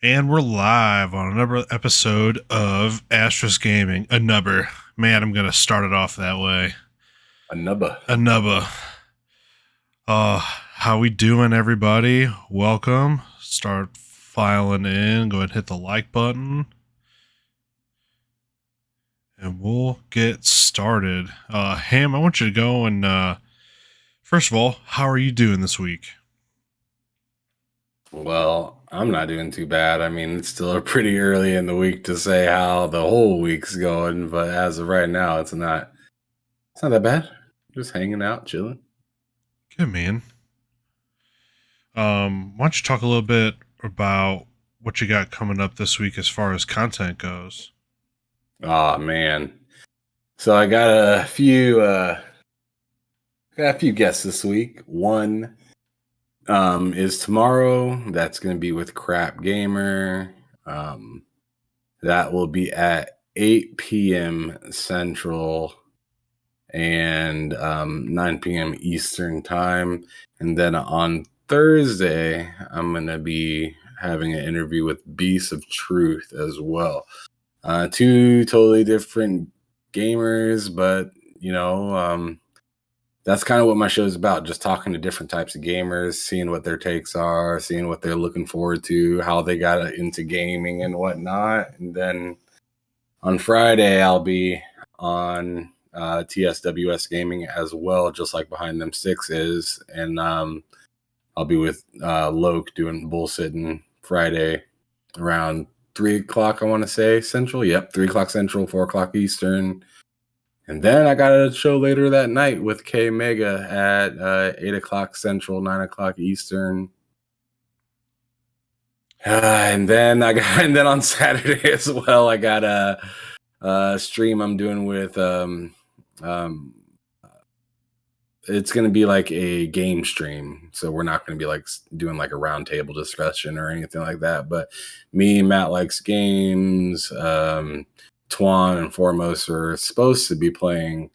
And we're live on another episode of Astreis Gaming. Another. Man, I'm going to start it off that way. Another. How we doing, everybody? Welcome. Start filing in. Go ahead and hit the like button. And we'll get started. Ham, I want you to go and, first of all, how are you doing this week? Well, I'm not doing too bad. I mean, it's still pretty early in the week to say how the whole week's going, but as of right now, it's not that bad. Just hanging out, chilling. Good, man. Why don't you talk a little bit about what you got coming up this week as far as content goes? Oh man. So I got a few guests this week. One is tomorrow. That's going to be with Crap Gamer. That will be at 8 p.m. Central and 9 p.m. Eastern time. And then on Thursday, I'm going to be having an interview with Beast of Truth as well. Two totally different gamers, but that's kind of what my show is about, just talking to different types of gamers, seeing what their takes are, seeing what they're looking forward to, how they got into gaming and whatnot. And then on Friday, I'll be on TSWS Gaming as well, just like Behind Them Sticks is. And I'll be with Loke doing bullsitting Friday around 3 o'clock, I want to say, Central. Yep, 3 o'clock Central, 4 o'clock Eastern. And then I got a show later that night with K Mega at 8 o'clock Central, 9 o'clock Eastern. And then on Saturday as well, I got a stream I'm doing with it's going to be like a game stream. So we're not going to be like doing like a roundtable discussion or anything like that. But me, Matt Likes Games, Twan and Foremost are supposed to be playing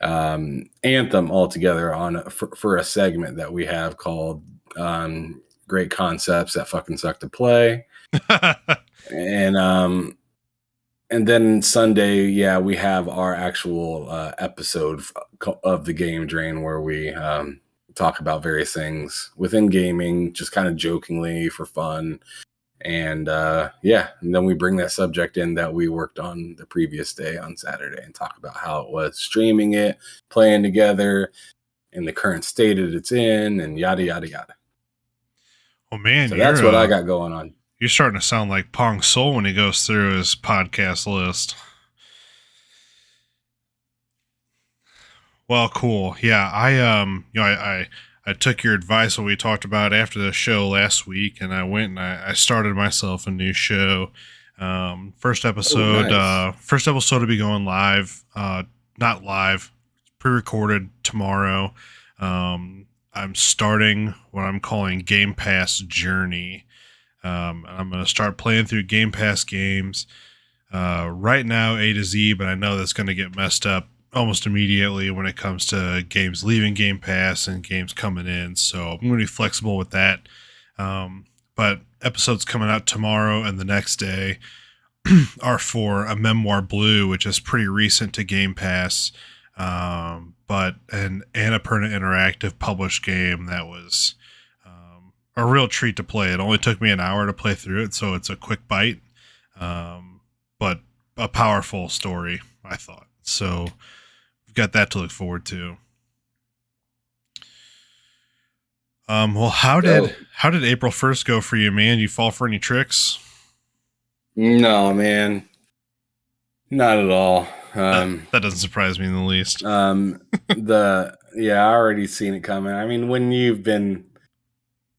Anthem all together for a segment that we have called Great Concepts That Fucking Suck to Play. And then Sunday, we have our actual episode of the Game Drain where we talk about various things within gaming, just kind of jokingly for fun. And and then we bring that subject in that we worked on the previous day on Saturday and talk about how it was streaming it, playing together, and the current state that it's in, and yada, yada, yada. Oh, man. So that's what I got going on. You're starting to sound like Pong Soul when he goes through his podcast list. Well, cool. Yeah, I took your advice when we talked about after the show last week, and I went and I started myself a new show. First episode to be going live. Not live, pre-recorded tomorrow. I'm starting what I'm calling Game Pass Journey. I'm going to start playing through Game Pass games. Right now, A to Z, but I know that's going to get messed up almost immediately when it comes to games leaving Game Pass and games coming in. So I'm going to be flexible with that. But episodes coming out tomorrow and the next day are for A Memoir Blue, which is pretty recent to Game Pass. But an Annapurna Interactive published game that was a real treat to play. It only took me an hour to play through it, so it's a quick bite, but a powerful story, I thought. So we've got that to look forward to. Well, how did April 1st go for you, man? You fall for any tricks? No, man, not at all. That doesn't surprise me in the least. I already seen it coming. I mean, when you've been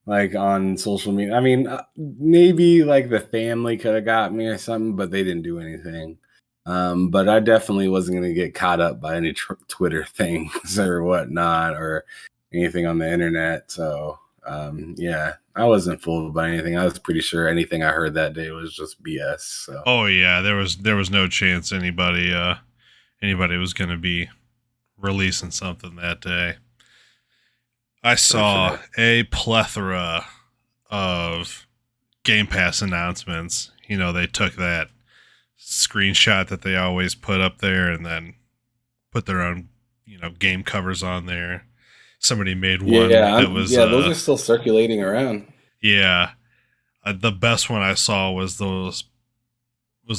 like on social media, I mean, maybe like the family could have got me or something, but they didn't do anything. But I definitely wasn't going to get caught up by any Twitter things or whatnot or anything on the internet. So, I wasn't fooled by anything. I was pretty sure anything I heard that day was just BS. So. Oh yeah, there was no chance anybody was going to be releasing something that day. I saw a plethora of Game Pass announcements, they took that screenshot that they always put up there and then put their own, game covers on there. Somebody made one Yeah, that was, yeah, those are still circulating around. yeah, the best one I saw was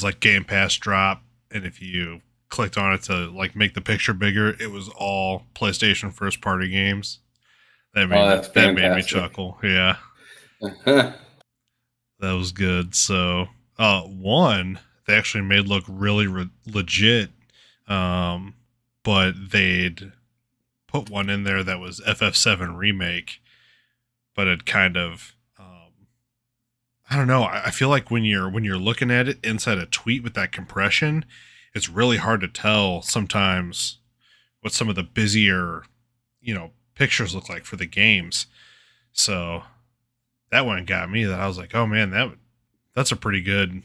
like Game Pass drop, and if you clicked on it to like make the picture bigger, it was all PlayStation first party games. Oh, that's That made me fantastic. chuckle. Yeah, that was good. So, one they actually made look really legit, um, but they'd put one in there that was FF7 remake, but it kind of, I don't know. I feel like when you're looking at it inside a tweet with that compression, it's really hard to tell sometimes what some of the busier, pictures look like for the games. So that one got me. That I was like, oh man, that's a pretty good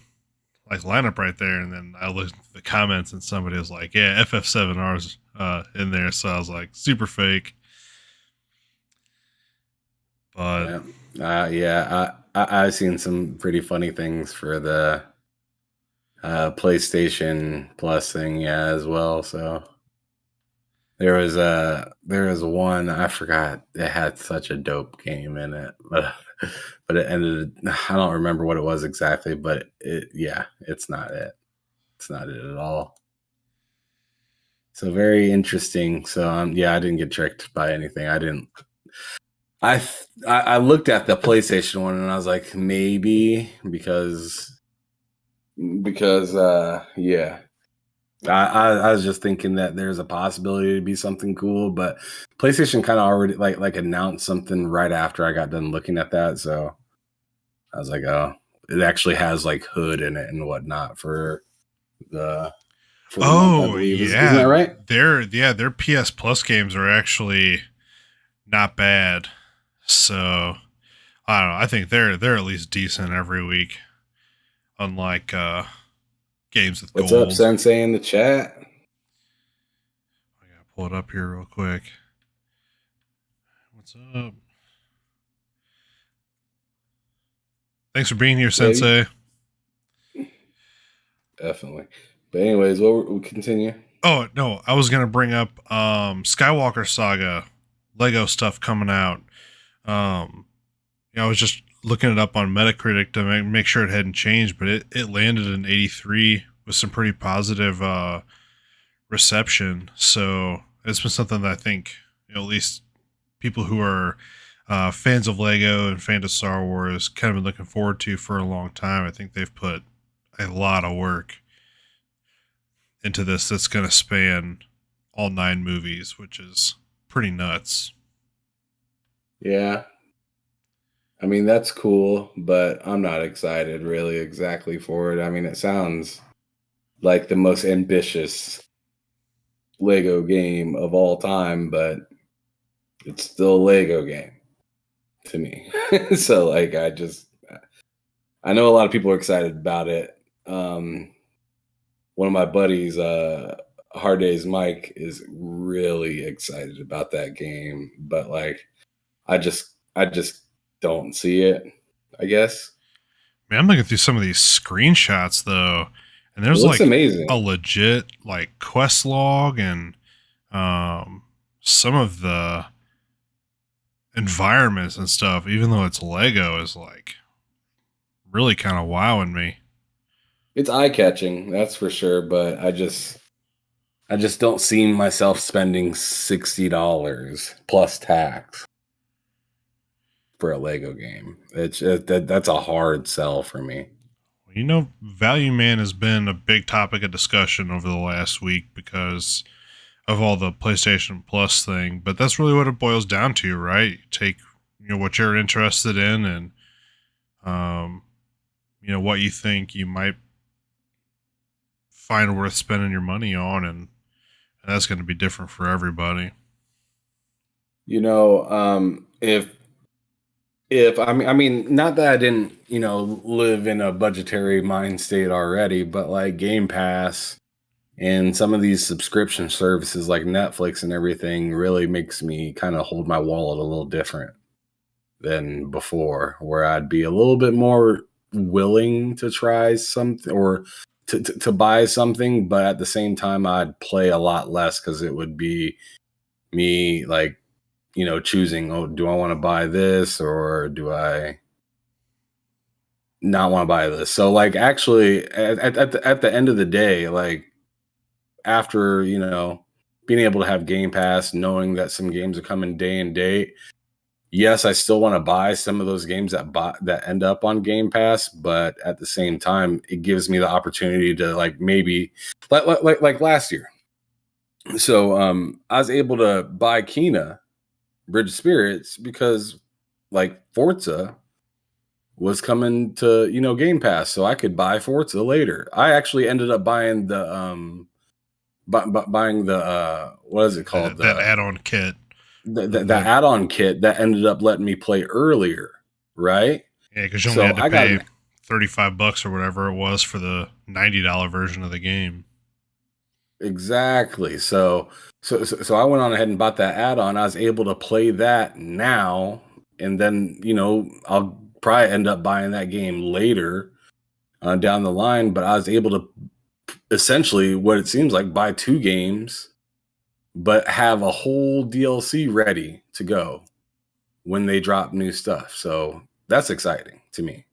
like lineup right there. And then I looked at the comments and somebody was like, yeah, FF7R's in there. So I was like, super fake. But I've seen some pretty funny things for the PlayStation Plus thing, yeah, as well. So there was one I forgot it had such a dope game in it, but it ended. I don't remember what it was exactly, but it's not it. It's not it at all. So very interesting. So I didn't get tricked by anything. I didn't. I looked at the PlayStation one and I was like, maybe because yeah. I was just thinking that there's a possibility to be something cool, but PlayStation kind of already like announced something right after I got done looking at that. So I was like, oh, it actually has like hood in it and whatnot the for the month, I oh believe. Isn't yeah, that right? their PS Plus games are actually not bad. So I don't know. I think they're at least decent every week, unlike games with What's up, gold. Sensei, in the chat? I gotta pull it up here real quick. What's up? Thanks for being here, Yeah, Sensei. definitely. But anyways, we'll continue. Oh no, I was gonna bring up Skywalker Saga Lego stuff coming out. I was just looking it up on Metacritic to make sure it hadn't changed, but it landed in 83 with some pretty positive reception. So it's been something that I think, at least people who are fans of Lego and fans of Star Wars kind of been looking forward to for a long time. I think they've put a lot of work into this that's going to span all 9 movies, which is pretty nuts. Yeah. I mean, that's cool, but I'm not excited really exactly for it. I mean, it sounds like the most ambitious Lego game of all time, but it's still a Lego game to me. So like I know a lot of people are excited about it. One of my buddies, Hard Days Mike, is really excited about that game, but like I just don't see it, I guess. Man, I'm looking through some of these screenshots though, and It there's looks like a amazing. legit like quest log and some of the environments and stuff, even though it's Lego, is like really kind of wowing me. It's eye catching, that's for sure, but I just don't see myself spending $60 plus tax for a Lego game. That's a hard sell for me. Value Man has been a big topic of discussion over the last week because of all the PlayStation Plus thing, but that's really what it boils down to, right? You take what you're interested in and what you think you might find worth spending your money on, and that's going to be different for everybody. If I mean, not that I didn't, live in a budgetary mind state already, but like Game Pass and some of these subscription services like Netflix and everything really makes me kind of hold my wallet a little different than before, where I'd be a little bit more willing to try something or to buy something, but at the same time, I'd play a lot less because it would be me like, choosing, oh, do I want to buy this or do I not want to buy this? So like actually at the end of the day, like after, being able to have Game Pass, knowing that some games are coming day and date, yes, I still want to buy some of those games that end up on Game Pass, but at the same time, it gives me the opportunity to like maybe like last year. So I was able to buy Kena Bridge of Spirits because like Forza was coming to Game Pass, so I could buy Forza later. I actually ended up buying the buying the what is it called, that add-on kit, the add-on kit that ended up letting me play earlier, right? Yeah, because you only had to pay $35 or whatever it was for the $90 version of the game. Exactly. So I went on ahead and bought that add-on. I was able to play that now, and then I'll probably end up buying that game later down the line. But I was able to essentially, what it seems like, buy 2 games, but have a whole DLC ready to go when they drop new stuff. So that's exciting to me.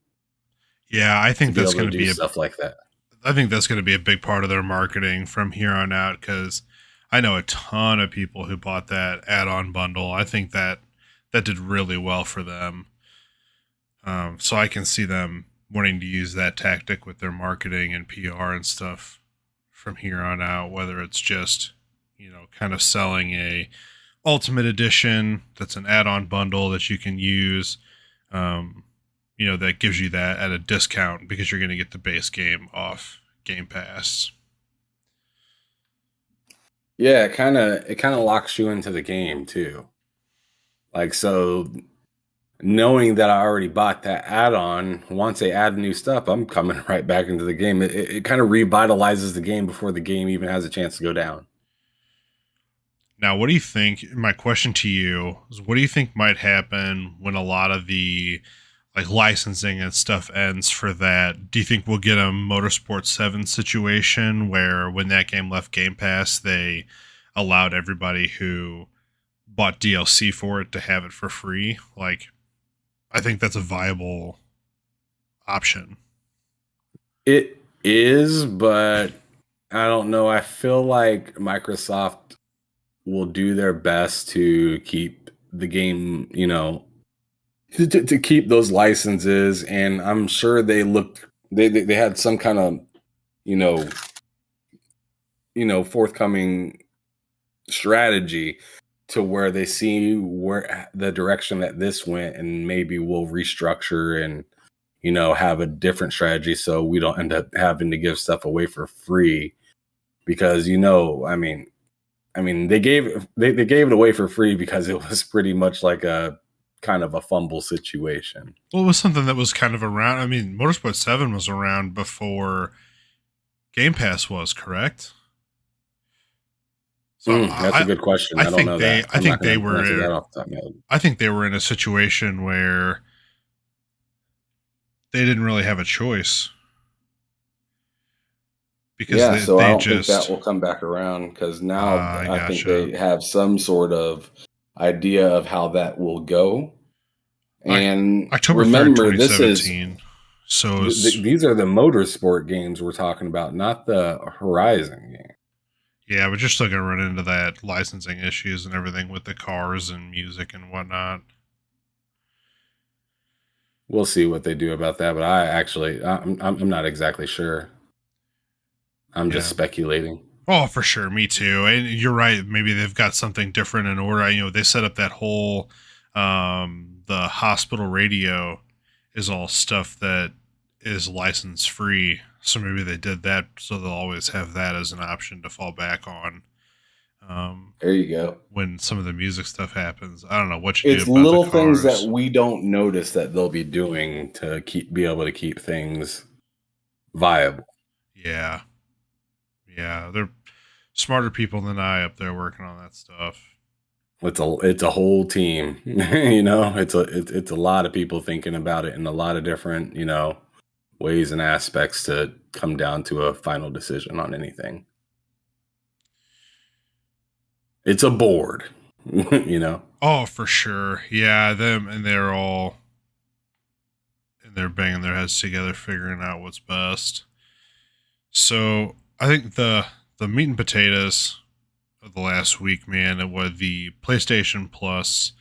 Yeah, I think that's going to be stuff like that. I think that's going to be a big part of their marketing from here on out, because I know a ton of people who bought that add-on bundle. I think that did really well for them. So I can see them wanting to use that tactic with their marketing and PR and stuff from here on out, whether it's just, kind of selling a Ultimate Edition that's an add-on bundle that you can use, that gives you that at a discount because you're going to get the base game off Game Pass. Yeah, it kind of locks you into the game too. Like, so knowing that I already bought that add-on, once they add new stuff, I'm coming right back into the game. It kind of revitalizes the game before the game even has a chance to go down. Now, what do you think? My question to you is, what do you think might happen when a lot of the licensing and stuff ends for that? Do you think we'll get a Motorsport 7 situation where when that game left Game Pass, they allowed everybody who bought DLC for it to have it for free? I think that's a viable option. It is, but I don't know. I feel like Microsoft will do their best to keep the game, to keep those licenses, and I'm sure they had some kind of forthcoming strategy to where they see where the direction that this went, and maybe we'll restructure and have a different strategy so we don't end up having to give stuff away for free, because I mean they gave it away for free because it was pretty much like a kind of a fumble situation. Well, it was something that was kind of around. I mean, Motorsport 7 was around before Game Pass was, correct? So that's a good question. I don't know that. I think they were in a situation where they didn't really have a choice. Because I don't think that will come back around, because now I think they have some sort of idea of how that will go. And October 3rd, 2017. These are the Motorsport games we're talking about, not the Horizon game. Yeah, we're just still going to run into that licensing issues and everything with the cars and music and whatnot. We'll see what they do about that, but I'm not exactly sure. I'm just speculating. Oh, for sure. Me too. And you're right. Maybe they've got something different in order. They set up that whole, the hospital radio is all stuff that is license free. So maybe they did that so they'll always have that as an option to fall back on. There you go. When some of the music stuff happens, I don't know what you do. It's little things that we don't notice that they'll be doing to be able to keep things viable. Yeah. Yeah, they're smarter people than I up there working on that stuff. It's a whole team, it's a lot of people thinking about it in a lot of different, ways and aspects to come down to a final decision on anything. It's a board, you know? Oh, for sure. Yeah, them and they're banging their heads together figuring out what's best. So I think the meat and potatoes of the last week, man, it was the PlayStation Plus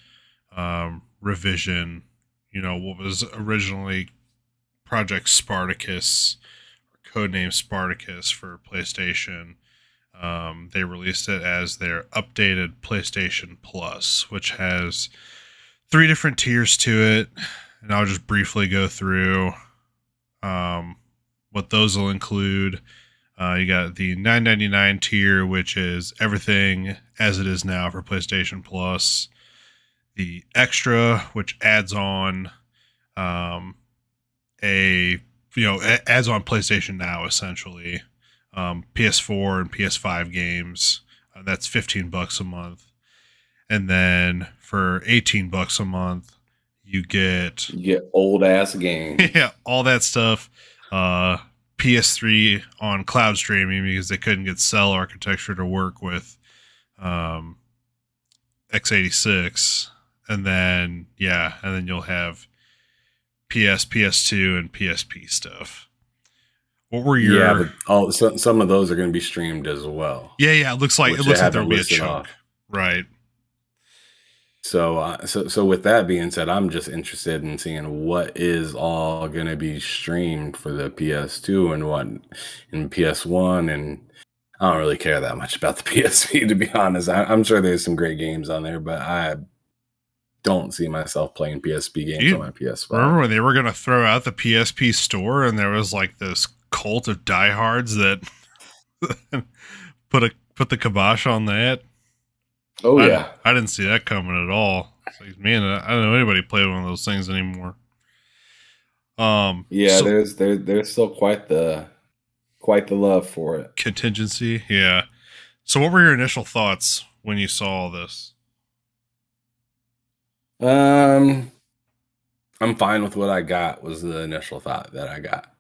revision. You know, what was originally Project Spartacus, or codename Spartacus for PlayStation. They released it as their updated PlayStation Plus, which has 3 different tiers to it, and I'll just briefly go through what those will include. You got the $9.99 tier, which is everything as it is now for PlayStation Plus. The Extra, which adds on adds on PlayStation Now essentially, PS4 and PS5 games. That's $15 a month, and then for $18 a month, you get old ass games. Yeah, all that stuff. PS3 on cloud streaming because they couldn't get cell architecture to work with x86, and then you'll have PS2, and PSP stuff. What were your? Some of those are going to be streamed as well. Yeah. It looks like there'll be a chunk, right? So with that being said, I'm just interested in seeing what is all going to be streamed for the PS2 and what in PS1, and I don't really care that much about the PSP, to be honest. I'm sure there's some great games on there, but I don't see myself playing PSP games on my PS5. Remember when they were going to throw out the PSP store and there was like this cult of diehards that put the kibosh on that? Oh, yeah. I didn't see that coming at all. Like, man, I don't know anybody play one of those things anymore. There's still quite the love for it. Contingency, yeah. So what were your initial thoughts when you saw all this? I'm fine with what I got, was the initial thought that I got.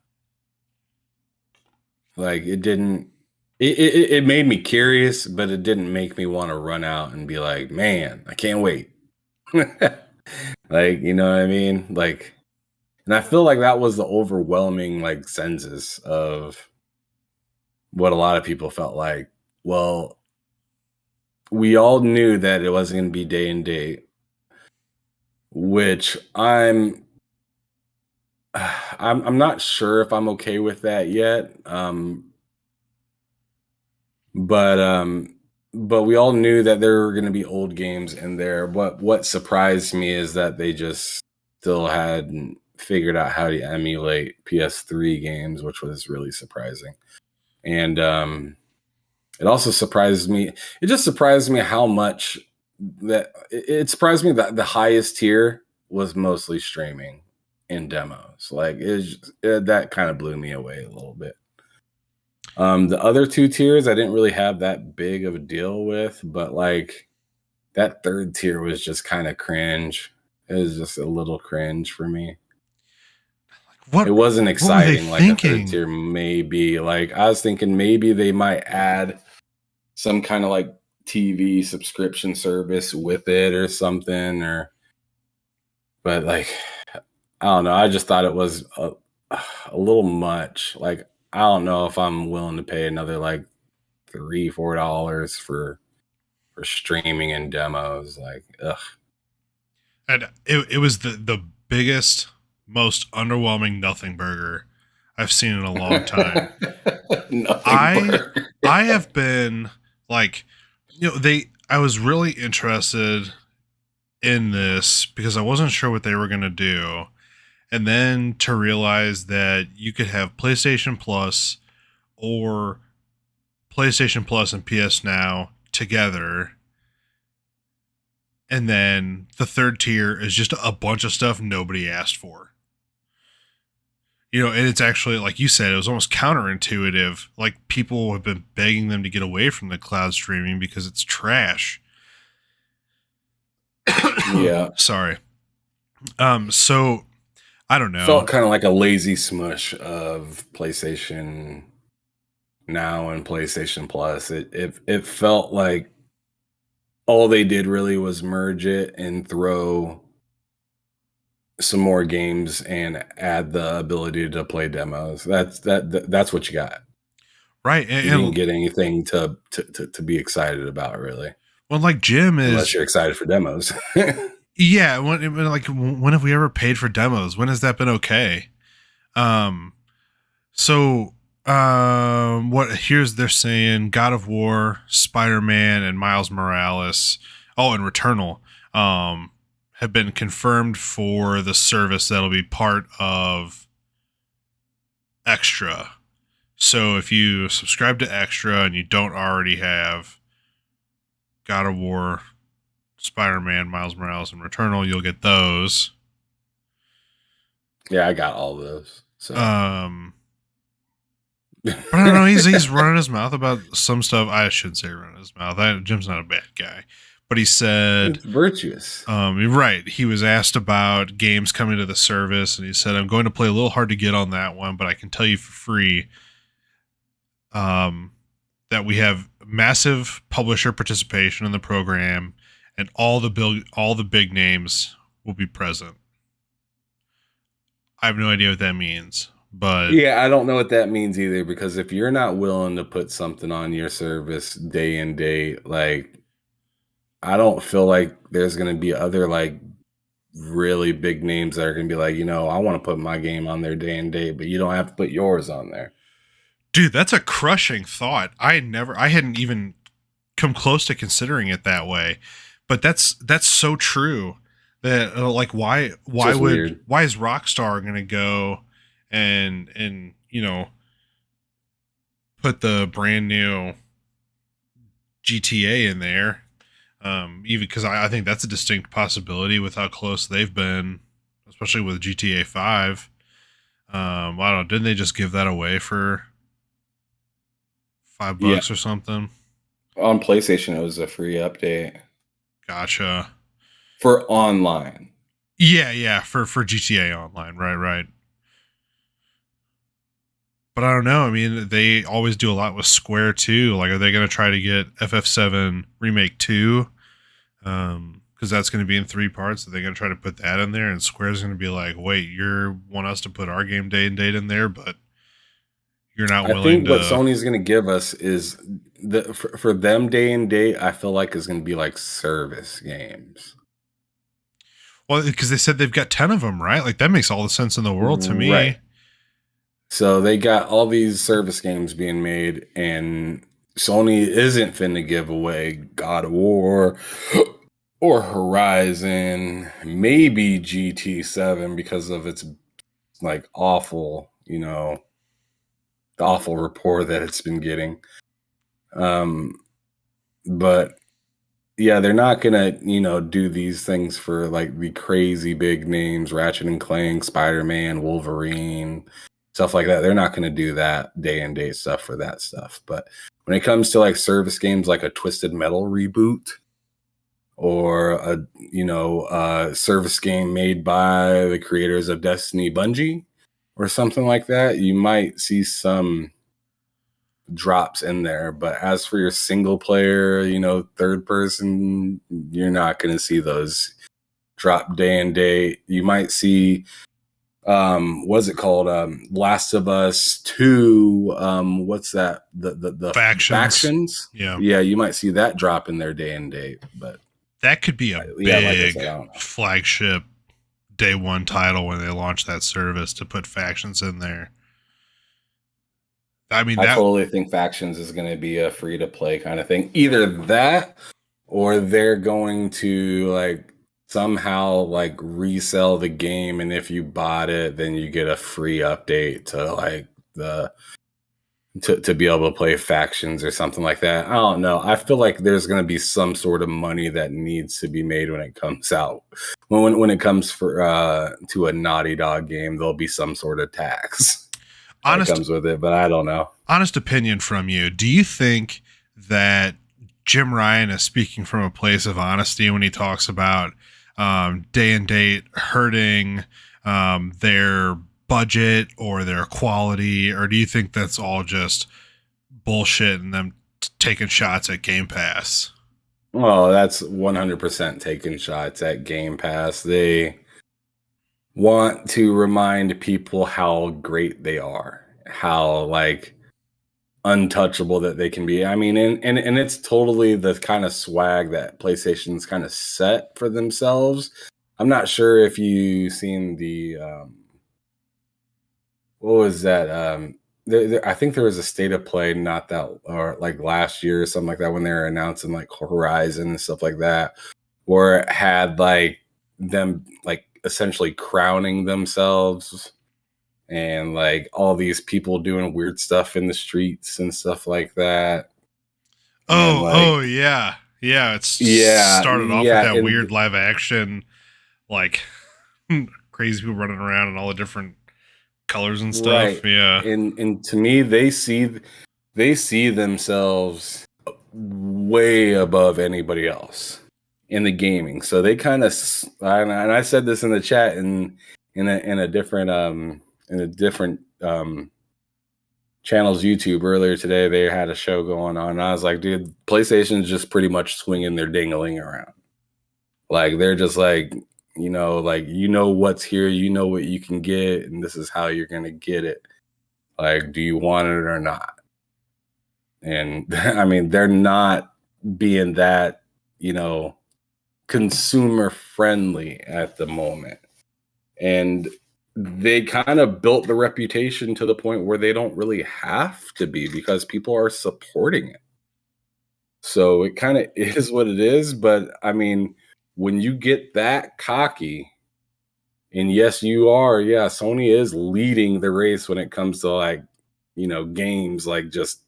Like, it made me curious, but it didn't make me want to run out and be like, man, I can't wait. Like, you know what I mean? Like, and I feel like that was the overwhelming like census of what a lot of people felt like. Well, we all knew that it wasn't going to be day and date, which I'm not sure if I'm okay with that yet. But we all knew that there were going to be old games in there. What surprised me is that they just still hadn't figured out how to emulate PS3 games, which was really surprising. And it also surprised me. It just surprised me how much it surprised me that the highest tier was mostly streaming and demos. Like that kind of blew me away a little bit. The other 2 tiers I didn't really have that big of a deal with, but like that 3rd tier was just kind of cringe. It was just a little cringe for me. It wasn't exciting like a 3rd tier maybe. Like I was thinking maybe they might add some kind of like TV subscription service with it or something, but like I don't know. I just thought it was a little much. Like I don't know if I'm willing to pay another like $3-4 for streaming and demos. Like, ugh. And it was the biggest, most underwhelming nothing burger I've seen in a long time. I have been like, I was really interested in this because I wasn't sure what they were going to do. And then to realize that you could have PlayStation Plus or PlayStation Plus and PS Now together. And then the 3rd tier is just a bunch of stuff nobody asked for. And it's actually, like you said, it was almost counterintuitive. Like people have been begging them to get away from the cloud streaming because it's trash. Yeah. Sorry. So I don't know. Felt kind of like a lazy smush of PlayStation Now and PlayStation Plus. It felt like all they did really was merge it and throw some more games and add the ability to play demos. That's what you got. Right. You didn't get anything to be excited about, really, well, like Jim unless is, you're excited for demos. yeah. When have we ever paid for demos? When has that been okay? Um, so, what here's they're saying God of War, Spider-Man, and Miles Morales. Oh, and Returnal, have been confirmed for the service that'll be part of Extra. So if you subscribe to Extra and you don't already have God of War, Spider-Man, Miles Morales, and Returnal, you'll get those. Yeah, I got all those. So, but I don't know. He's running his mouth about some stuff. I shouldn't say running his mouth. Jim's not a bad guy, but he said it's virtuous. Right. He was asked about games coming to the service, and he said, "I'm going to play a little hard to get on that one, but I can tell you for free, that we have massive publisher participation in the program, and all the big names will be present." I have no idea what that means, but Yeah, I don't know what that means either, because if you're not willing to put something on your service day and date, like, I don't feel like there's going to be other like really big names that are going to be like, I want to put my game on there day and date, but you don't have to put yours on there. dude, that's a crushing thought. I hadn't even come close to considering it that way, but that's so true. That like why is Rockstar gonna go and put the brand new GTA in there, even because I think that's a distinct possibility with how close they've been, especially with GTA 5. I don't know, didn't they just give that away for $5 or something? On PlayStation, it was a free update. Gotcha. For online. Yeah, for GTA Online, right. But I don't know. I mean, they always do a lot with Square too. Like, are they going to try to get FF7 Remake 2? Because that's going to be in 3 parts. Are they going to try to put that in there? And Square's going to be like, wait, you want us to put our game day and date in there, but you're not willing to. I think what Sony's going to give us is for them day and date, I feel like is going to be like service games. Well, because they said they've got 10 of them, right? Like, that makes all the sense in the world to me. Right. So they got all these service games being made, and Sony isn't finna give away God of War or Horizon, maybe GT7 because of its like awful, the awful rapport that it's been getting. But yeah, they're not gonna, do these things for like the crazy big names, Ratchet and Clank, Spider-Man, Wolverine, stuff like that. They're not gonna do that day and date stuff for that stuff. But when it comes to like service games like a Twisted Metal reboot or a service game made by the creators of Destiny Bungie or something like that, you might see some drops in there. But as for your single player, third person, you're not going to see those drop day and date. You might see what's it called, Last of Us 2, what's that, the factions. Yeah, you might see that drop in their day and date. But that could be a big flagship day one title when they launch that service, to put factions in there. I mean, I totally think Factions is going to be a free to play kind of thing. Either that, or they're going to like somehow like resell the game, and if you bought it, then you get a free update to like to be able to play Factions or something like that. I don't know. I feel like there's going to be some sort of money that needs to be made when it comes out. When it comes for to a Naughty Dog game, there'll be some sort of tax. Comes with it, but I don't know. Honest opinion from you. Do you think that Jim Ryan is speaking from a place of honesty when he talks about day and date hurting their budget or their quality, or do you think that's all just bullshit and them taking shots at Game Pass? Well, that's 100% taking shots at Game Pass. They want to remind people how great they are, how like untouchable that they can be. I mean, and it's totally the kind of swag that PlayStation's kind of set for themselves. I'm not sure if you seen the what was that? I think there was a state of play not that or like last year or something like that when they were announcing like Horizon and stuff like that, where it had like them like essentially crowning themselves and like all these people doing weird stuff in the streets and stuff like that. And Oh like, yeah, yeah. It's yeah, started off with yeah, that and weird live action, like crazy people running around and all the different colors and stuff. right. Yeah. And to me, they see themselves way above anybody else in the gaming. So they kind of, and I said this in the chat in a different channel's YouTube earlier today. They had a show going on, and I was like, dude, PlayStation's just pretty much swinging their ding-a-ling around. Like they're just like, like what's here, what you can get, and this is how you're gonna get it. Like, do you want it or not? And I mean, they're not being that, consumer friendly at the moment. And they kind of built the reputation to the point where they don't really have to be because people are supporting it. So it kind of is what it is. But I mean, when you get that cocky, and yes, you are, yeah, Sony is leading the race when it comes to like, games, like just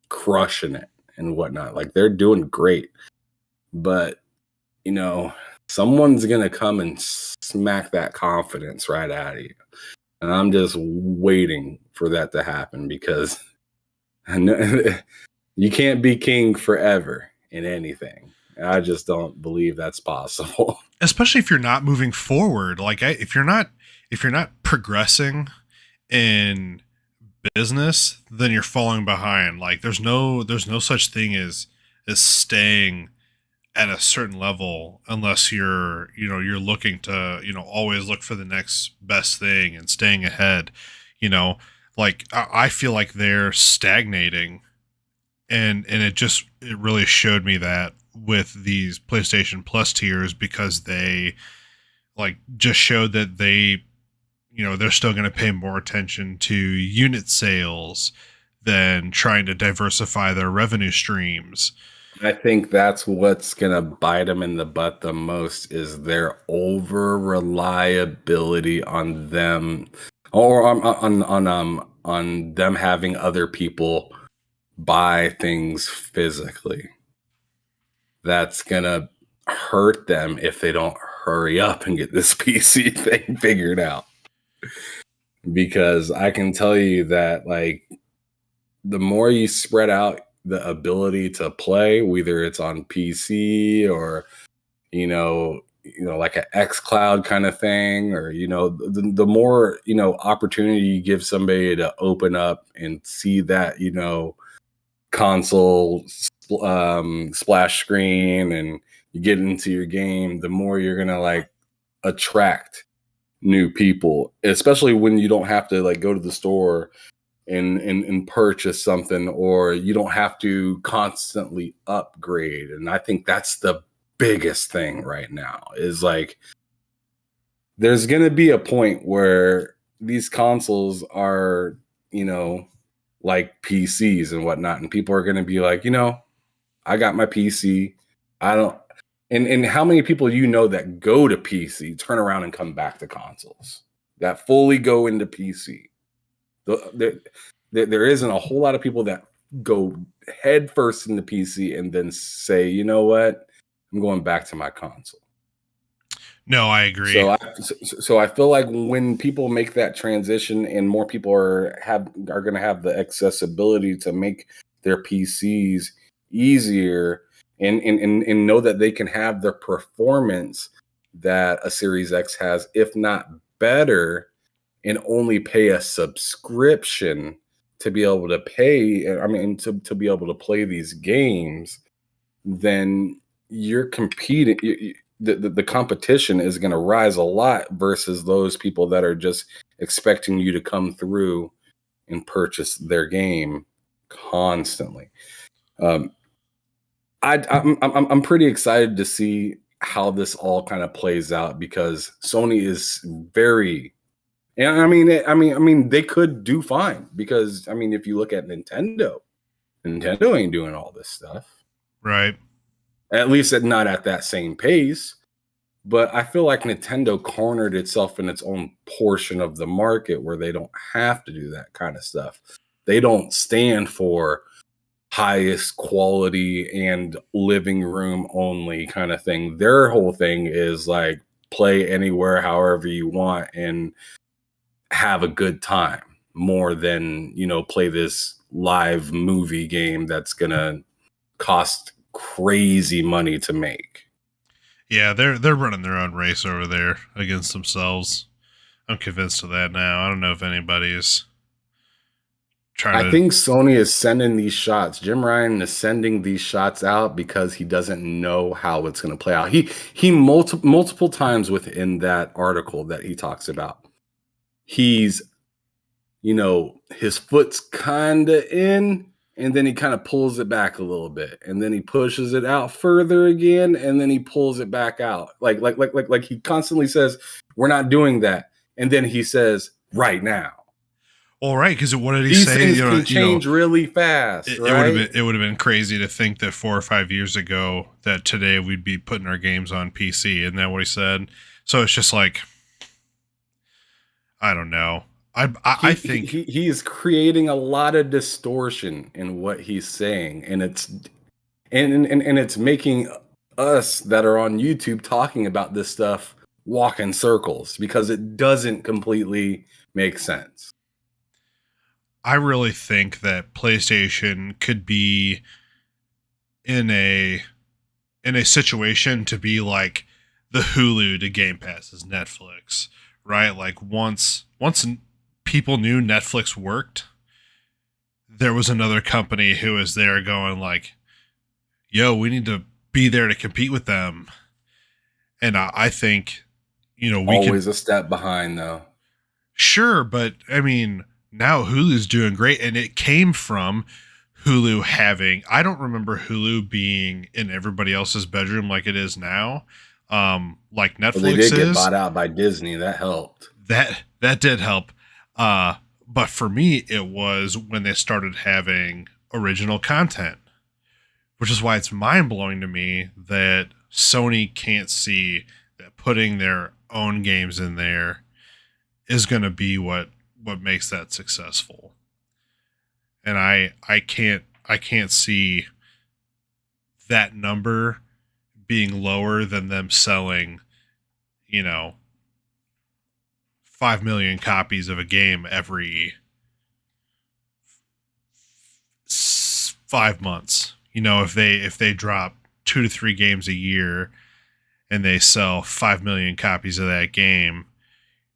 crushing it and whatnot. Like they're doing great. But, you know, someone's going to come and smack that confidence right out of you. And I'm just waiting for that to happen because I know you can't be king forever in anything. I just don't believe that's possible. Especially if you're not moving forward, like if you're not progressing in business, then you're falling behind. Like there's no such thing as staying at a certain level unless you're looking to always look for the next best thing and staying ahead. you know like I feel like they're stagnating, and it really showed me that with these PlayStation Plus tiers, because they like just showed that they're still going to pay more attention to unit sales than trying to diversify their revenue streams. I think that's what's gonna bite them in the butt the most is their over reliability on them, or on them having other people buy things physically. That's gonna hurt them if they don't hurry up and get this PC thing figured out. Because I can tell you that like the more you spread out the ability to play, whether it's on PC or like an X Cloud kind of thing, or the more opportunity you give somebody to open up and see that console splash screen and you get into your game, the more you're gonna like attract new people, especially when you don't have to like go to the store and purchase something, or you don't have to constantly upgrade. And I think that's the biggest thing right now is like there's going to be a point where these consoles are like PCs and whatnot, and people are going to be like, I got my PC. I don't. And how many people that go to PC turn around and come back to consoles, that fully go into PC? There isn't a whole lot of people that go head first into PC and then say, you know what, I'm going back to my console. No, I agree. So I feel like when people make that transition and more people are going to have the accessibility to make their PCs easier and know that they can have the performance that a Series X has, if not better and only pay a subscription to be able to pay, I mean, to be able to play these games, then you're competing. The competition is going to rise a lot versus those people that are just expecting you to come through and purchase their game constantly. I'm pretty excited to see how this all kind of plays out, because Sony is very, and I mean, they could do fine, because I mean, if you look at Nintendo ain't doing all this stuff, Right. at least not at that same pace. But I feel like Nintendo cornered itself in its own portion of the market where they don't have to do that kind of stuff. They don't stand for highest quality and living room only kind of thing. Their whole thing is like play anywhere, however you want, and have a good time, more than, you know, play this live movie game that's gonna cost crazy money to make. Yeah, they're running their own race over there against themselves. I'm convinced of that now. I don't know if anybody's trying I think Sony is sending these shots. Jim Ryan is sending these shots out because he doesn't know how it's going to play out. He multiple times within that article that he talks about, he's, you know, his foot's kind of in, and then he kind of pulls it back a little bit, and then he pushes it out further again, and then he pulls it back out. Like he constantly says, "We're not doing that," and then he says, "Right now." All right, because what did he These say? things can change really fast. It right? would have been crazy to think that 4 or 5 years ago that today we'd be putting our games on PC. Isn't that what he said? So it's just like, I don't know. I think he is creating a lot of distortion in what he's saying, and it's it's making us that are on YouTube talking about this stuff walk in circles, because it doesn't completely make sense. I really think that PlayStation could be in a situation to be like the Hulu to Game Pass is Netflix, right? Like once people knew Netflix worked, there was another company who was there going like, yo, we need to be there to compete with them. And I think, you know, we always a step behind though. Sure, but I mean, now Hulu's doing great, and it came from Hulu having, I don't remember Hulu being in everybody else's bedroom like it is now. Like Netflix well, they did get bought out by Disney. That helped. That did help. But for me, it was when they started having original content, which is why it's mind blowing to me that Sony can't see that putting their own games in there is going to be what makes that successful. And I can't see that number being lower than them selling, you know, 5 million copies of a game every 5 months. You know, if they drop 2 to 3 games a year and they sell 5 million copies of that game,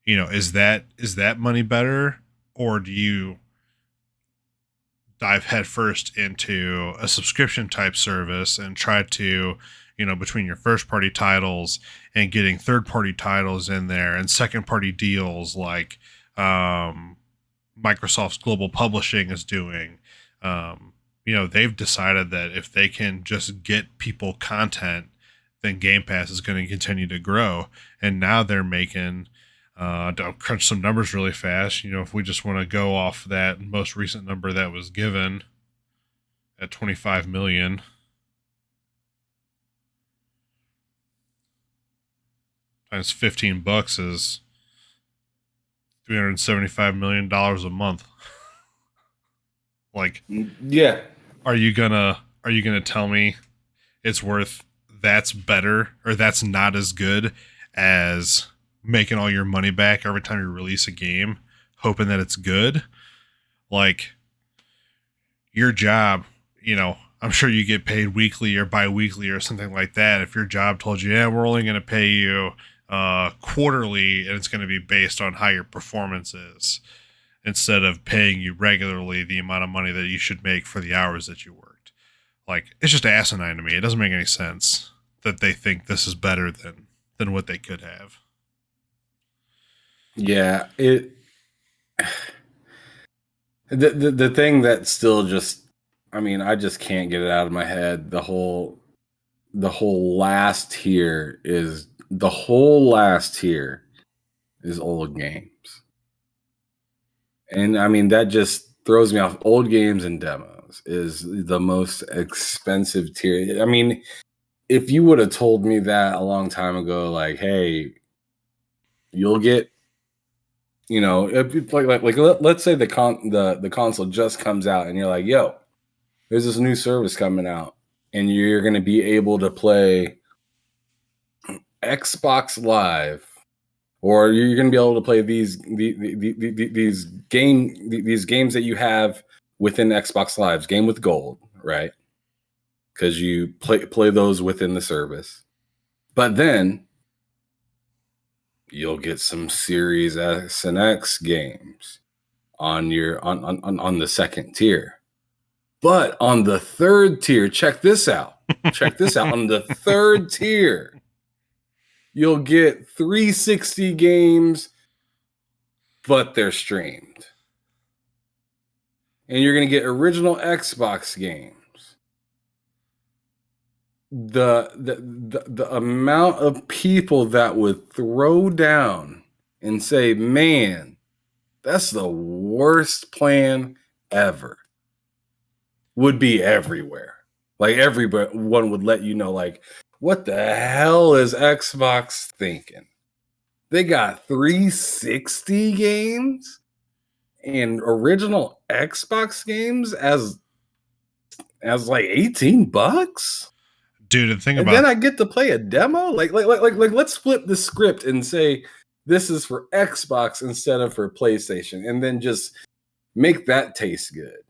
you know, is that money better, or do you dive headfirst into a subscription type service and try to, you know, between your first party titles and getting third party titles in there and second party deals like Microsoft's global publishing is doing, you know, they've decided that if they can just get people content, then Game Pass is going to continue to grow. And now they're making, I'll crunch some numbers really fast. You know, if we just want to go off that most recent number that was given at 25 million, times $15 is $375 million a month. Like, yeah, are you gonna tell me it's worth, that's better or that's not as good as making all your money back every time you release a game, hoping that it's good? Like, your job, you know, I'm sure you get paid weekly or bi-weekly or something like that. If your job told you, yeah, we're only going to pay you quarterly, and it's going to be based on how your performance is instead of paying you regularly the amount of money that you should make for the hours that you worked. Like, it's just asinine to me. It doesn't make any sense that they think this is better than what they could have. Yeah, the thing that still just, I mean, I just can't get it out of my head. The whole last tier is old games. And I mean, that just throws me off. Old games and demos is the most expensive tier. I mean, if you would have told me that a long time ago, like, hey, you'll get, you know, let's say the console just comes out and you're like, yo, there's this new service coming out and you're going to be able to play Xbox Live, or you're going to be able to play these games that you have within Xbox Live's Game with Gold, right? Because you play those within the service, but then you'll get some Series S and X games on your on the second tier. But on the third tier, check this out. Check this out. On the third tier, you'll get 360 games, but they're streamed. And you're going to get original Xbox games. The amount of people that would throw down and say, man, that's the worst plan ever, would be everywhere. Like, everyone would let you know, like, what the hell is Xbox thinking? They got 360 games and original Xbox games as like $18? Dude, and think And about, then I get to play a demo? Like let's flip the script and say this is for Xbox instead of for PlayStation, and then just make that taste good.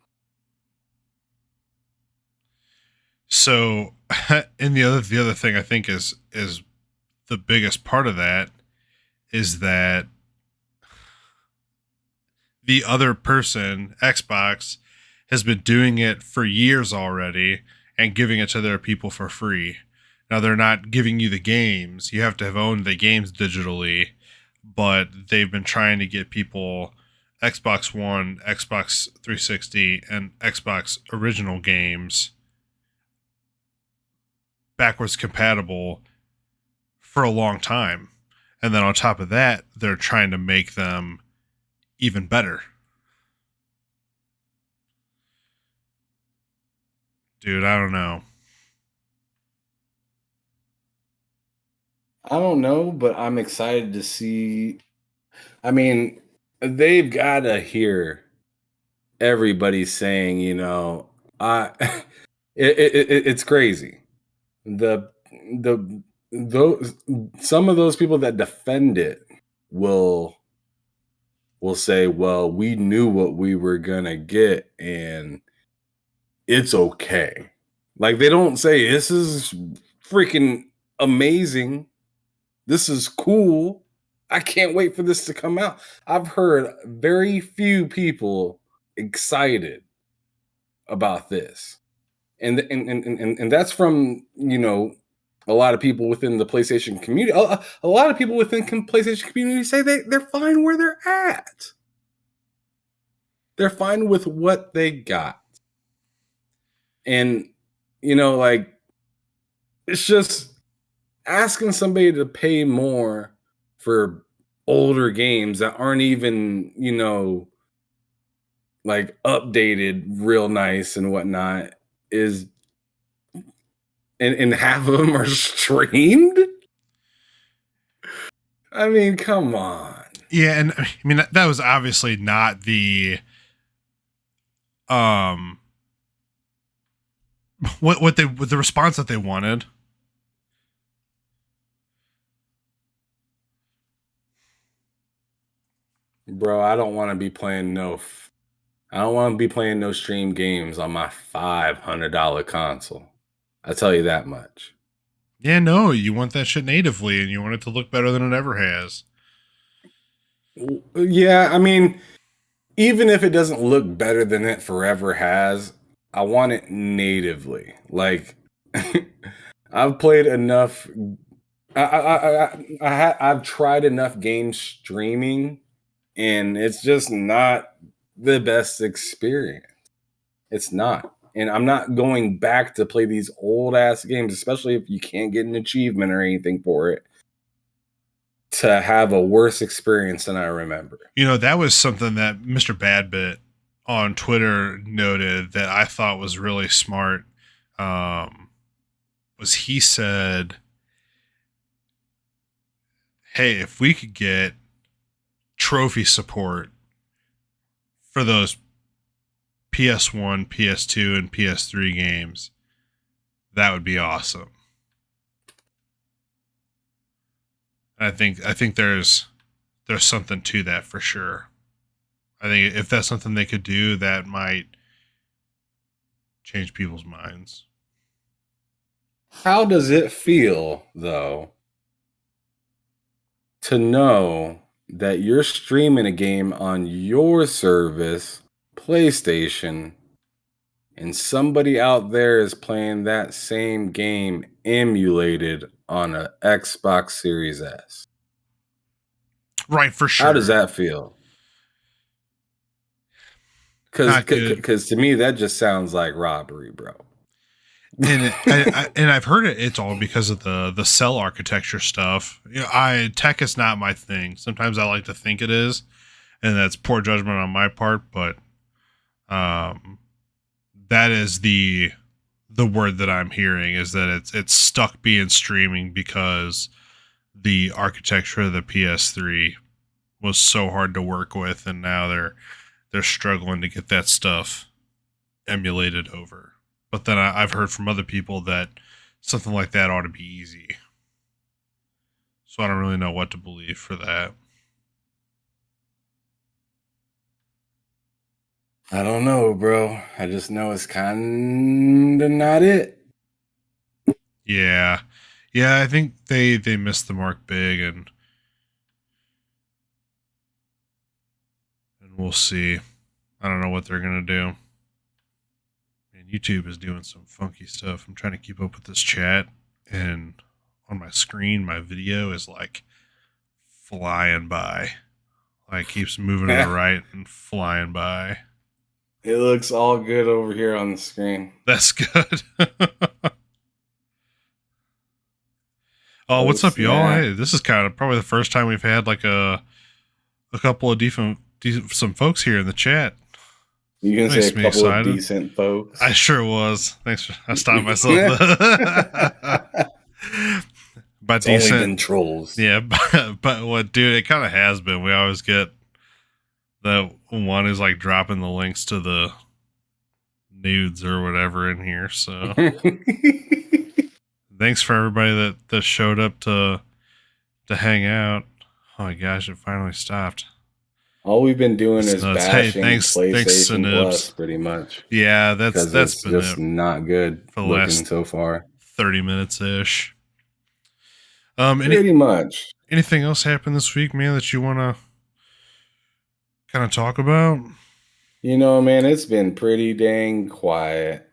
so and the other thing I think is the biggest part of that is that the other person, Xbox, has been doing it for years already and giving it to their people for free. Now, they're not giving you the games. You have to have owned the games digitally, but they've been trying to get people Xbox One, Xbox 360, and Xbox original games backwards compatible for a long time. And then on top of that, they're trying to make them even better. Dude, I don't know. I don't know, but I'm excited to see. I mean, they've got to hear everybody saying, you know, I it's crazy. The those some of those people that defend it will say, well, we knew what we were gonna get and it's okay. Like, they don't say this is freaking amazing, this is cool, I can't wait for this to come out. I've heard very few people excited about this. And that's from, you know, a lot of people within the PlayStation community. A lot of people within PlayStation community say they're fine where they're at. They're fine with what they got. And, you know, like, it's just asking somebody to pay more for older games that aren't even, you know, like, updated real nice and whatnot is, and half of them are streamed. I mean, come on. Yeah, and I mean that was obviously not the what the response that they wanted. Bro, I don't want to be playing no stream games on my $500 console. I tell you that much. Yeah, no, you want that shit natively, and you want it to look better than it ever has. Yeah, I mean, even if it doesn't look better than it forever has, I want it natively. Like, I've played enough. I've tried enough games streaming, and it's just not the best experience. It's not. And I'm not going back to play these old ass games, especially if you can't get an achievement or anything for it, to have a worse experience than I remember. You know, that was something that Mr. Badbit on Twitter noted that I thought was really smart. Was he said, "Hey, if we could get trophy support for those PS1, PS2, and PS3 games, that would be awesome." I think there's something to that for sure. I think if that's something they could do, that might change people's minds. How does it feel, though, to know that you're streaming a game on your service, PlayStation, and somebody out there is playing that same game emulated on a Xbox Series S? Right, for sure. How does that feel? Because to me that just sounds like robbery, bro. And I've heard it's all because of the cell architecture stuff. You know, tech is not my thing. Sometimes I like to think it is, and that's poor judgment on my part. But that is the word that I'm hearing, is that it's stuck being streaming because the architecture of the PS3 was so hard to work with, and now they're struggling to get that stuff emulated over. But then I've heard from other people that something like that ought to be easy. So I don't really know what to believe for that. I don't know, bro. I just know it's kind of not it. Yeah. Yeah, I think they missed the mark big, and we'll see. I don't know what they're going to do. And YouTube is doing some funky stuff. I'm trying to keep up with this chat, and on my screen, my video is like flying by. Like keeps moving to the right and flying by. It looks all good over here on the screen. That's good. Oh, what's up, y'all? Hey, this is kind of probably the first time we've had like a couple of decent some folks here in the chat. You can say a couple of decent folks. I sure was. Thanks. I stopped myself. By it's decent, only been trolls. Yeah, but what, dude? It kind of has been. We always get the one who's like dropping the links to the nudes or whatever in here. So thanks for everybody that showed up to hang out. Oh my gosh, it finally stopped. All we've been doing is bashing PlayStation Plus, pretty much. Yeah, that's been just not good for the looking last so far. 30 minutes ish. Pretty much. Anything else happened this week, man, that you want to kind of talk about? You know, man, it's been pretty dang quiet.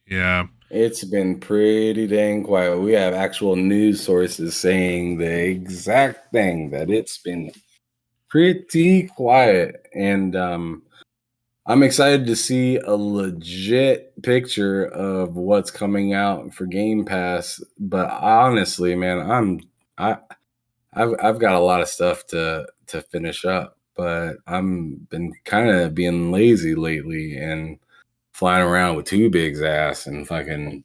Yeah. It's been pretty dang quiet. We have actual news sources saying the exact thing, that it's been pretty quiet. And I'm excited to see a legit picture of what's coming out for Game Pass. But honestly, man, I've got a lot of stuff to finish up, but I'm been kind of being lazy lately and flying around with Two Big's ass and fucking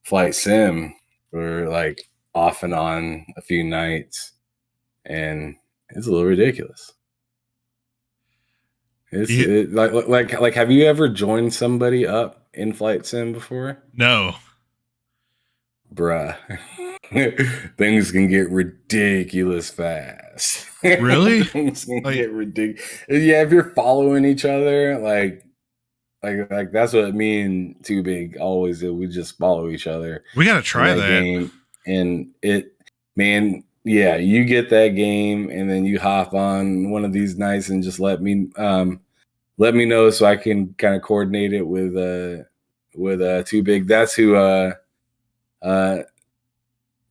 Flight Sim for like off and on a few nights, and it's a little ridiculous. Like have you ever joined somebody up in Flight Sim before? No. Bruh. Things can get ridiculous fast. Really? Things can get ridiculous. Yeah, if you're following each other, like that's what me and Too Big always do. We just follow each other. We gotta try that. Game, And man, yeah, you get that game and then you hop on one of these nights and just let me know so I can kind of coordinate it with Too Big. That's who uh I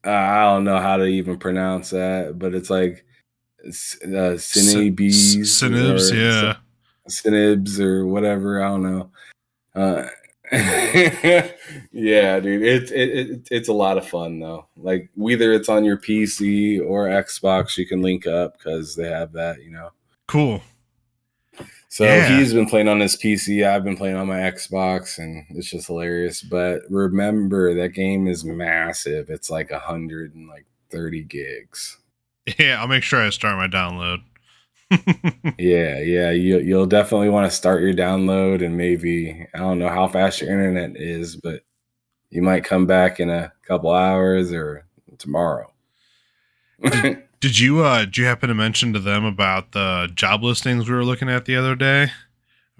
don't know how to even pronounce that, but it's like Cinebes Synibs, or yeah. Cinebs or whatever. I don't know. Uh, yeah, dude, it's a lot of fun though. Like whether it's on your PC or Xbox, you can link up because they have that, you know. Cool. So Yeah. he's been playing on his PC. I've been playing on my Xbox, and it's just hilarious. But remember, that game is massive. It's like 130 gigs. Yeah, I'll make sure I start my download. Yeah, you'll definitely want to start your download, and maybe I don't know how fast your internet is, but you might come back in a couple hours or tomorrow. Did you happen to mention to them about the job listings we were looking at the other day?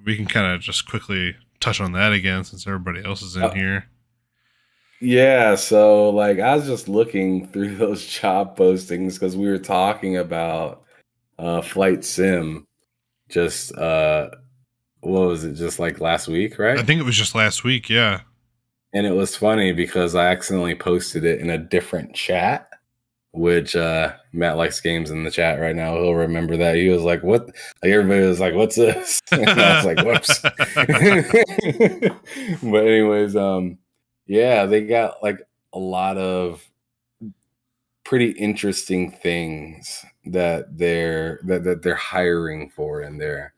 We can kind of just quickly touch on that again since everybody else is in here. Yeah, so like I was just looking through those job postings because we were talking about flight sim just what was it, just like last week, I right? think it was just last week, yeah. And it was funny because I accidentally posted it in a different chat, which Matt likes games in the chat right now. He'll remember that. He was like, what? Like everybody was like, what's this? And I was like, whoops. But anyways, yeah, they got like a lot of pretty interesting things that they're hiring for in there,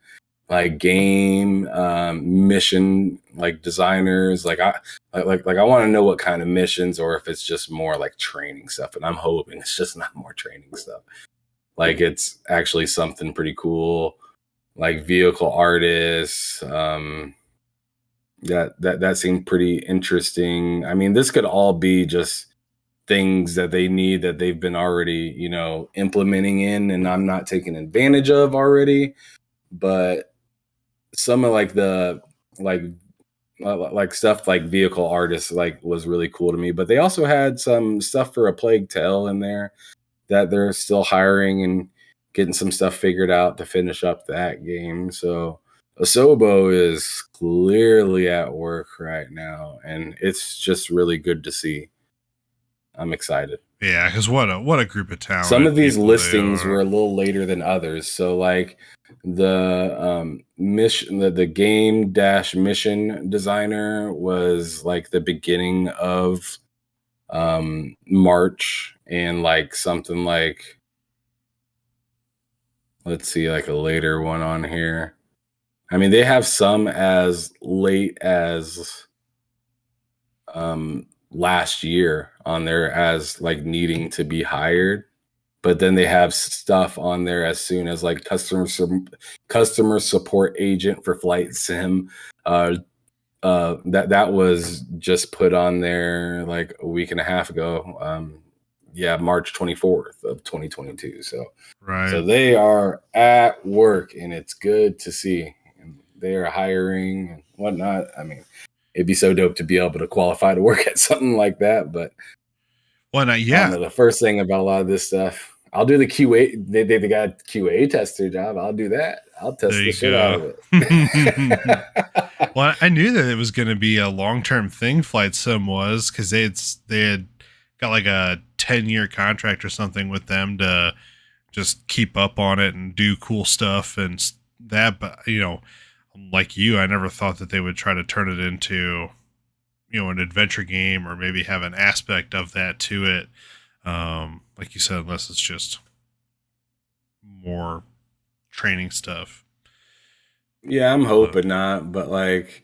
like game mission like designers. Like I want to know what kind of missions, or if it's just more like training stuff, and I'm hoping it's just not more training stuff, like it's actually something pretty cool, like vehicle artists. That seemed pretty interesting. I mean, this could all be just things that they need that they've been already, you know, implementing in, and I'm not taking advantage of already. But some of like the like stuff like vehicle artists like was really cool to me. But they also had some stuff for A Plague Tale in there that they're still hiring and getting some stuff figured out to finish up that game. So Asobo is clearly at work right now, and it's just really good to see. I'm excited. Yeah, because what a group of Some talented of these people they listings are. were a little later than others. So like the mission, the game dash mission designer was like the beginning of March, and like something like, let's see, like a later one on here. I mean, they have some as late as last year on there as like needing to be hired, but then they have stuff on there as soon as like customer support agent for flight sim. That was just put on there like a week and a half ago. Yeah, March 24th of 2022. So Right. they are at work, and it's good to see. And they are hiring and whatnot. I mean, it'd be so dope to be able to qualify to work at something like that. But Well, now, I don't yeah, know. The first thing about a lot of this stuff, I'll do the QA. They got a QA tester job. I'll do that. I'll there test the you shit out go. of it. Well, I knew that it was going to be a long-term thing. Flight Sim was because they had got like a 10-year contract or something with them to just keep up on it and do cool stuff and that. But like you, I never thought that they would try to turn it into an adventure game or maybe have an aspect of that to it. Like you said, unless it's just more training stuff. Yeah, I'm hoping not, but like,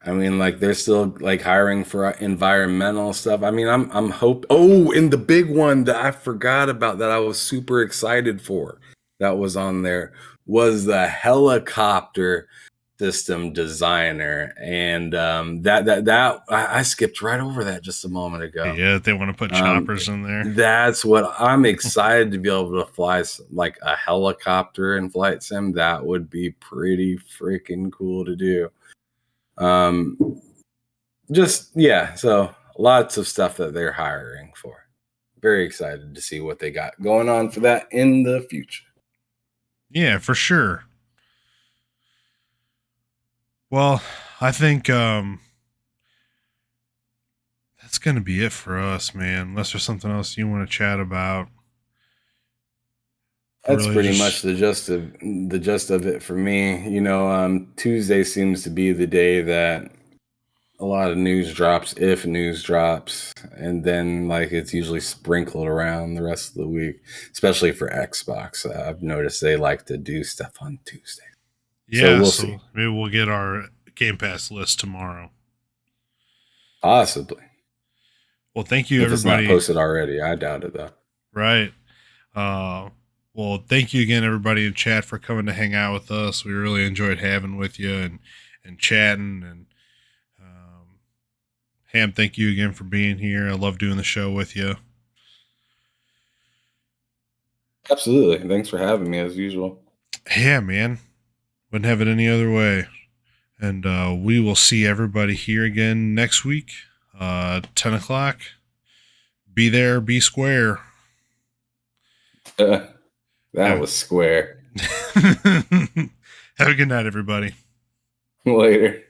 I mean, like they're still like hiring for environmental stuff. I mean, I'm hope. Oh, and the big one that I forgot about that I was super excited for that was on there was the helicopter system designer, and I skipped right over that just a moment ago. Yeah, they want to put choppers in there. That's what I'm excited to be able to fly, like a helicopter in flight sim. That would be pretty freaking cool to do. Just yeah, so lots of stuff that they're hiring for. very excited to see what they got going on for that in the future. Yeah, for sure. Well, I think that's going to be it for us, man. Unless there's something else you want to chat about. That's Really pretty just much the gist of it for me. Tuesday seems to be the day that a lot of news drops, if news drops, and then like it's usually sprinkled around the rest of the week, especially for Xbox. I've noticed they like to do stuff on Tuesday. So yeah, we'll so see. maybe we'll get our Game Pass list tomorrow. Possibly. Well, thank you If it's not everybody. posted already. I doubt it though. Right. Uh well, thank you again everybody in chat for coming to hang out with us. We really enjoyed having with you and chatting and Ham, thank you again for being here. I love doing the show with you. Absolutely. Thanks for having me as usual. Yeah, man. Wouldn't have it any other way. And we will see everybody here again next week, 10 o'clock. Be there, be square. That was square. Have a good night, everybody. Later.